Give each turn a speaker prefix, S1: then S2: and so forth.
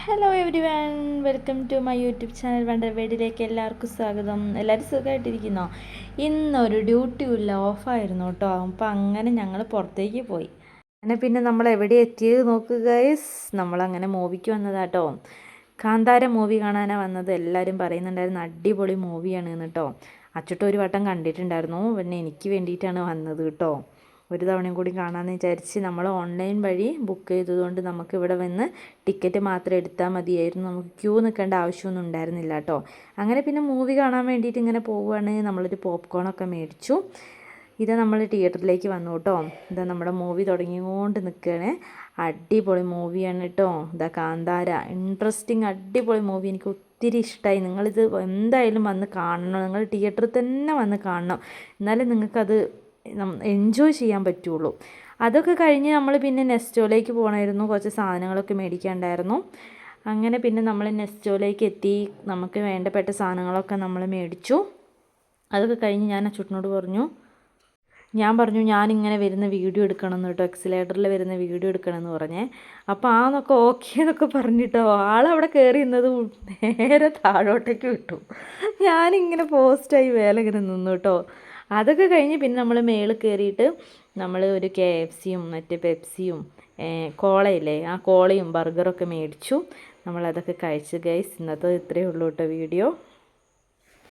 S1: Hello everyone, welcome to my YouTube channel wonder വേഡിലേക്ക് എല്ലാവർക്കും സ്വാഗതം. എല്ലാവരും സുഖമായിട്ടിരിക്കുന്നോ? ഇന്നൊരു ഡ്യൂട്ടി ഇല്ല, ഓഫായിരുന്നു കേട്ടോ. അപ്പം അങ്ങനെ ഞങ്ങൾ പുറത്തേക്ക് പോയി. അങ്ങനെ പിന്നെ നമ്മൾ എവിടെ എത്തിയത് നോക്കുക ഗൈസ്, നമ്മളങ്ങനെ മൂവിക്ക് വന്നതാട്ടോ. കാന്താര മൂവി കാണാനാണ് വന്നത്. എല്ലാവരും പറയുന്നുണ്ടായിരുന്നു അടിപൊളി മൂവിയാണ് കേട്ടോ. അച്ചുട്ട ഒരു വട്ടം കണ്ടിട്ടുണ്ടായിരുന്നു, പിന്നെ എനിക്ക് വേണ്ടിയിട്ടാണ് വന്നത് കേട്ടോ. ഒരു തവണയും കൂടി കാണാമെന്ന് വിചാരിച്ച് നമ്മൾ ഓൺലൈൻ വഴി ബുക്ക് ചെയ്തതുകൊണ്ട് നമുക്ക് ഇവിടെ വന്ന് ടിക്കറ്റ് മാത്രം എടുത്താൽ മതിയായിരുന്നു. നമുക്ക് ക്യൂ നിൽക്കേണ്ട ആവശ്യമൊന്നും ഉണ്ടായിരുന്നില്ല കേട്ടോ. അങ്ങനെ പിന്നെ മൂവി കാണാൻ വേണ്ടിയിട്ട് ഇങ്ങനെ പോവുകയാണ്. നമ്മളൊരു പോപ്കോണൊക്കെ മേടിച്ചു. ഇത് നമ്മൾ തിയേറ്ററിലേക്ക് വന്നു കേട്ടോ. ഇതാ നമ്മുടെ മൂവി തുടങ്ങിക്കൊണ്ട് നിൽക്കുകയാണ്. അടിപൊളി മൂവിയാണ് കേട്ടോ. ഇതാ കാന്താര, ഇൻട്രസ്റ്റിംഗ് അടിപൊളി മൂവി. എനിക്ക് ഒത്തിരി ഇഷ്ടമായി. നിങ്ങളിത് എന്തായാലും വന്ന് കാണണം. നിങ്ങൾ തിയേറ്ററിൽ തന്നെ വന്ന് കാണണം, എന്നാലും നിങ്ങൾക്കത് എൻജോയ് ചെയ്യാൻ പറ്റുള്ളൂ. അതൊക്കെ കഴിഞ്ഞ് നമ്മൾ പിന്നെ നെസ്റ്റോയിലേക്ക് പോകണമായിരുന്നു. കുറച്ച് സാധനങ്ങളൊക്കെ മേടിക്കാനുണ്ടായിരുന്നു. അങ്ങനെ പിന്നെ നമ്മൾ നെസ്റ്റോയിലേക്ക് എത്തി. നമുക്ക് വേണ്ടപ്പെട്ട സാധനങ്ങളൊക്കെ നമ്മൾ മേടിച്ചു. അതൊക്കെ കഴിഞ്ഞ് ഞാൻ അച്ചുട്ടനോട് പറഞ്ഞു, ഞാനിങ്ങനെ വരുന്ന വീഡിയോ എടുക്കണം എന്ന് കേട്ടോ, എക്സിലേറ്ററിൽ വരുന്ന വീഡിയോ എടുക്കണം എന്ന് പറഞ്ഞേ. അപ്പോൾ ആന്നൊക്കെ ഓക്കെ എന്നൊക്കെ പറഞ്ഞിട്ടോ ആളവിടെ കയറി നിന്നത് നേരെ താഴോട്ടേക്ക് വിട്ടു. ഞാനിങ്ങനെ പോസ്റ്റായി വേല ഇങ്ങനെ നിന്നു കേട്ടോ. അതൊക്കെ കഴിഞ്ഞ് പിന്നെ നമ്മൾ മേളിൽ കയറിയിട്ട് നമ്മൾ ഒരു KFCയും മറ്റേ പെപ്സിയും കോളയില്ലേ, ആ കോളയും ബർഗറൊക്കെ മേടിച്ചു. നമ്മളതൊക്കെ കഴിച്ചു ഗൈസ്. ഇന്നത്തെ ഇത്രയേ ഉള്ളൂ കേട്ടോ വീഡിയോ.